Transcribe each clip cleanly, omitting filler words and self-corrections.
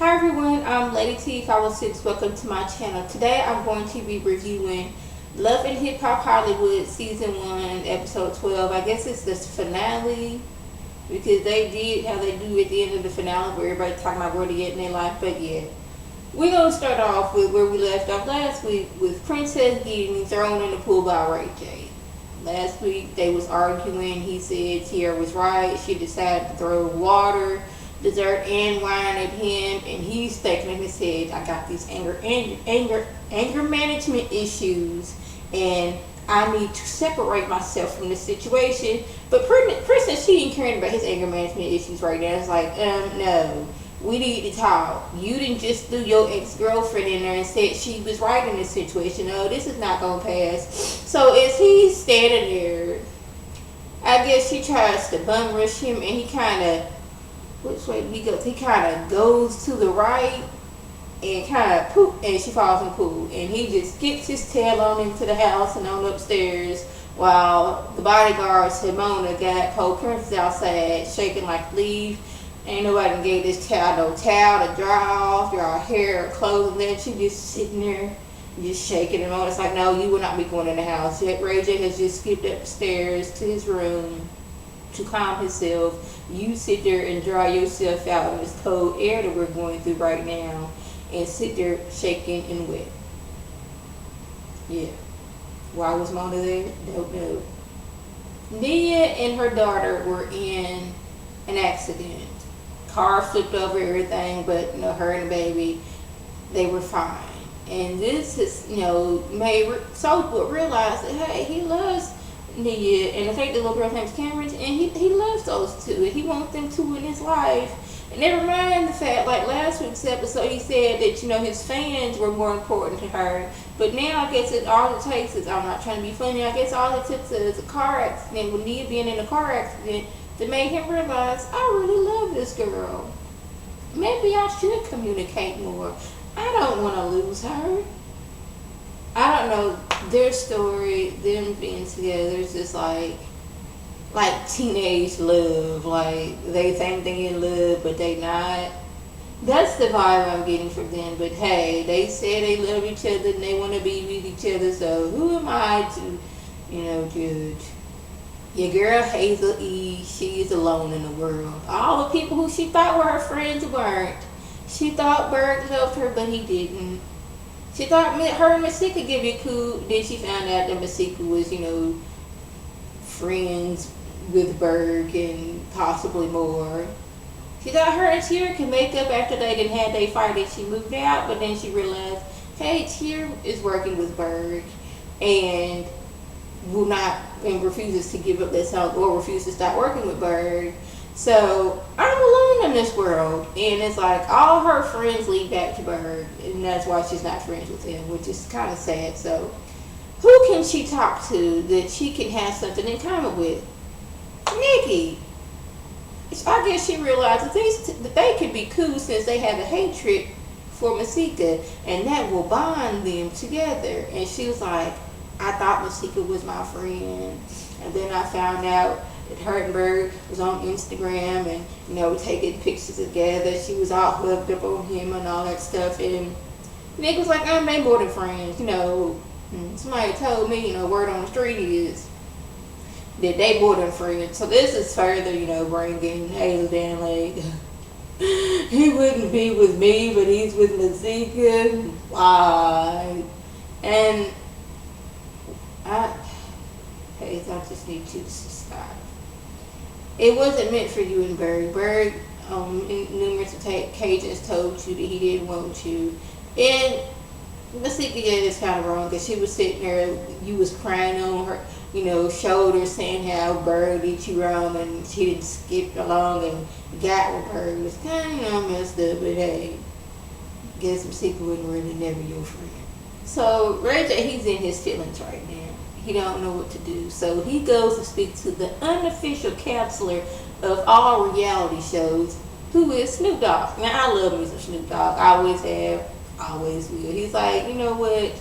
Hi everyone, I'm Lady T506. Welcome to my channel. Today I'm going to be reviewing Love and Hip Hop Hollywood Season 1, Episode 12. I guess it's the finale because they did how they do at the end of the finale where everybody's talking about where they at in their life. But yeah, we're going to start off with where we left off last week with Princess getting thrown in the pool by Ray J. Last week they was arguing. He said Tierra was right. She decided to throw water, dessert, and wine at him, and he's thinking in his head, I got these anger management issues, and I need to separate myself from this situation. But Princess, she ain't caring about his anger management issues right now. It's like, no. We need to talk. You didn't just threw your ex-girlfriend in there and said she was right in this situation. No, this is not going to pass. So as he's standing there, I guess she tries to bum rush him, and he kind of, which way he goes? He kind of goes to the right and kind of poop, and she falls in the pool. And he just skips his tail on into the house and on upstairs while the bodyguard, Simona, got Poe Princess outside shaking like leaves. Ain't nobody gave this child no towel to dry off, dry her hair, clothes, and then she just sitting there, just shaking him on. It's like, no, you will not be going in the house. Ray J has just skipped up the stairs to his room to calm himself. You sit there and dry yourself out in this cold air that we're going through right now, and sit there shaking and wet. Yeah. Why was Mona there? Don't know. Nia and her daughter were in an accident. Car flipped over everything, but her and the baby, they were fine. And this has, made Soulwood realize that, hey, he loves Nia, and I think the little girl's name is Cameron, and he loves those two, and he wants them two in his life. And never mind the fact, like last week's episode, he said that, his fans were more important to her. But now I guess all it takes is, I'm not trying to be funny, I guess all it took is a car accident, with Nia being in a car accident, that made him realize, I really love this girl. Maybe I should communicate more. I don't want to lose her. I don't know, their story, them being together is just like teenage love. Like, they think they in love, but they not. That's the vibe I'm getting from them. But hey, they say they love each other and they want to be with each other, so who am I to, judge? Your girl Hazel E, she's alone in the world. All the people who she thought were her friends weren't. She thought Berg loved her, but he didn't. She thought her and Masika could be cool. Then she found out that Masika was, friends with Berg and possibly more. She thought her and Tierra could make up after they didn't have their fight and she moved out, but then she realized, hey, Tierra is working with Berg and will not, and refuses to give up that song or refuses to stop working with Berg. So I'm alone in this world, and it's like all her friends lead back to Berg, and that's why she's not friends with him, which is kind of sad. So who can she talk to that she can have something in common with? Nikki. I guess she realized that they could be cool since they have a hatred for Masika, and that will bond them together. And she was like, I thought Masika was my friend, and then I found out that Hertenberg was on Instagram and taking pictures together. She was all hooked up on him and all that stuff, and Nick was like, they more than friends. Somebody told me, word on the street is that they more than friends. So this is further, bringing Hazel down like, he wouldn't be with me, but he's with Masika. Why? And I just need you to stop. It wasn't meant for you and Berg. Berg, in numerous occasions told you that he didn't want you. And Masika did this kind of wrong because she was sitting there, you was crying on her, shoulder saying how Berg did you wrong, and she didn't skip along and got with Berg. It was kind of messed up, but hey, guess Masika wasn't really never your friend. So Ray J, he's in his feelings right now. He don't know what to do. So he goes to speak to the unofficial counselor of all reality shows, who is Snoop Dogg. Now, I love me some Snoop Dogg. I always have, always will. He's like, you know what?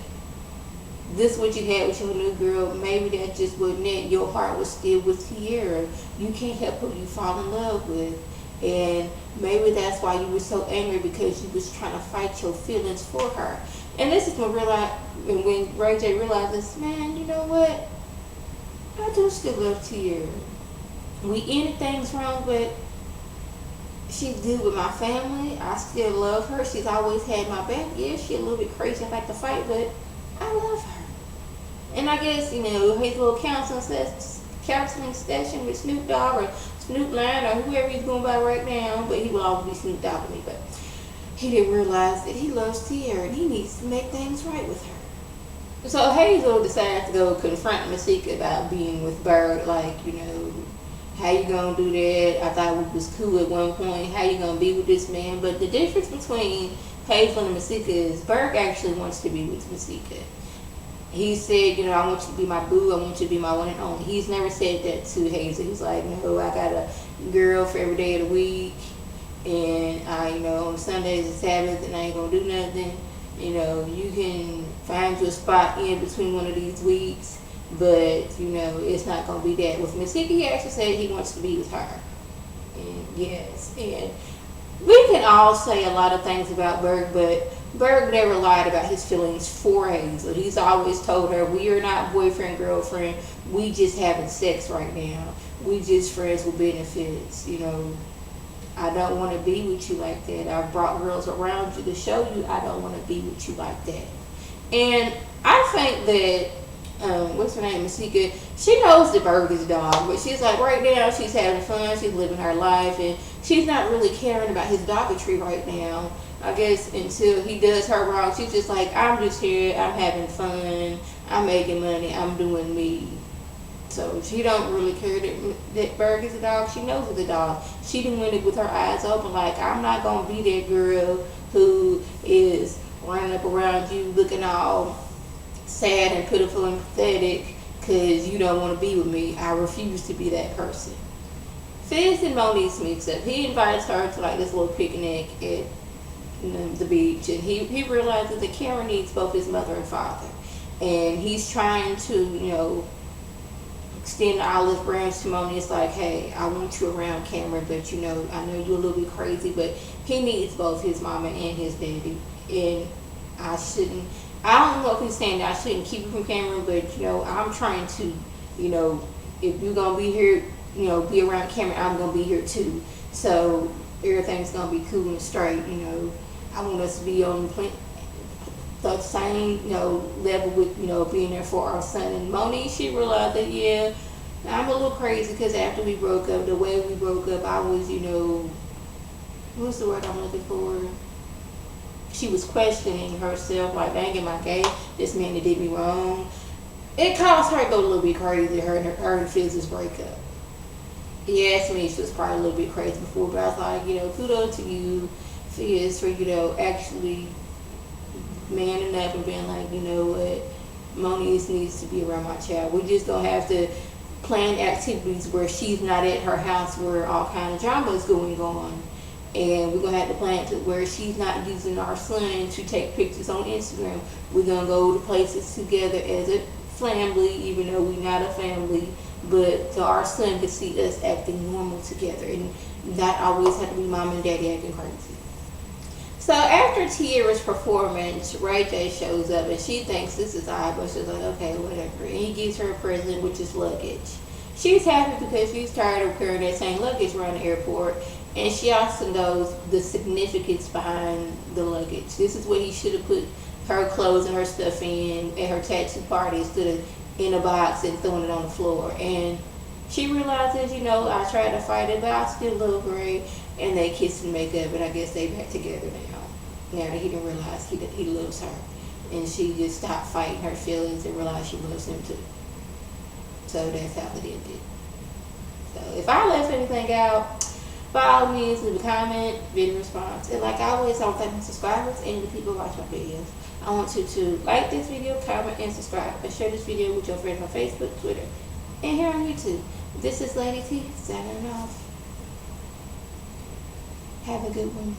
This what you had with your new girl. Maybe that just wasn't it. Your heart was still with Tierra. You can't help who you fall in love with. And maybe that's why you were so angry, because you was trying to fight your feelings for her. And this is when Ray J realizes, man, you know what? I do still love Tierra. We ended things wrong, but she's good with my family. I still love her. She's always had my back. Yeah, she's a little bit crazy and like to fight, but I love her. And I guess, his little counseling session with Snoop Dogg or Snoop Lion or whoever he's going by right now, but he will always be Snoop Dogg to me. But he didn't realize that he loves Tierra and he needs to make things right with her. So Hazel decides to go confront Masika about being with Berg, how you gonna do that? I thought we was cool at one point. How you gonna be with this man? But the difference between Hazel and Masika is Berg actually wants to be with Masika. He said, I want you to be my boo. I want you to be my one and only. He's never said that to Hazel. He's like, no, I got a girl for every day of the week. And on Sundays and Sabbath, and I ain't gonna do nothing. You can find your spot in between one of these weeks, but it's not gonna be that. With Masika, he actually said he wants to be with her. And yes, and we can all say a lot of things about Berg, but Berg never lied about his feelings for Hazel. He's always told her, we are not boyfriend, girlfriend. We just having sex right now. We just friends with benefits. I don't want to be with you like that. I've brought girls around you to show you I don't want to be with you like that. And I think that, what's her name, Masika, she knows that Berg is a dog, but she's like, right now, she's having fun, she's living her life, and she's not really caring about his doggotry right now. I guess until he does her wrong, she's just like, I'm just here, I'm having fun, I'm making money, I'm doing me. So she don't really care that Berg is a dog. She knows it's a dog. She done went it with her eyes open, like, I'm not going to be that girl who is running up around you looking all sad and pitiful and pathetic because you don't want to be with me. I refuse to be that person. Fizz and Monique's mix up. He invites her to this little picnic at the beach, and he realizes that Cameron needs both his mother and father, and he's trying to extend the olive branch to Monique. It's like, hey, I want you around Cameron, but I know you're a little bit crazy, but he needs both his mama and his daddy, and I don't know if he's saying that I shouldn't keep it from Cameron, but I'm trying to, if you're gonna be here, be around Cameron, I'm gonna be here too, so everything's gonna be cool and straight. I want us to be on the same level with being there for our son. And Monique, she realized that, yeah, I'm a little crazy because after we broke up, the way we broke up, I was what's the word I'm looking for? She was questioning herself, like, dang, am I gay? This man that did me wrong. It caused her to go a little bit crazy, her and Fizz's breakup. He asked me if she was probably a little bit crazy before, but I was like, kudos to you, Fizz, for, actually manning up and being like, what, Monique needs to be around my child. We just don't have to plan activities where she's not at her house where all kind of drama is going on. And we're going to have to plan to where she's not using our son to take pictures on Instagram. We're going to go to places together as a family, even though we're not a family, but so our son can see us acting normal together and not always have to be mom and daddy acting crazy. So after Tierra's performance, Ray J shows up and she thinks this is odd, but she's like, okay, whatever. And he gives her a present, which is luggage. She's happy because she's tired of carrying that same luggage around the airport. And she also knows the significance behind the luggage. This is what he should have put her clothes and her stuff in at her tattoo party instead of in a box and throwing it on the floor. And she realizes, I tried to fight it, but I still love Ray. And they kiss and make up, and I guess they back together now. Now that he didn't realize he loves her. And she just stopped fighting her feelings and realized she loves him too. So that's how it ended. So if I left anything out, by all means, leave a comment, video response. And like always, I want to thank my subscribers and the people who watch my videos. I want you to like this video, comment, and subscribe. And share this video with your friends on Facebook, Twitter, and here on YouTube. This is Lady T, signing off. Have a good one.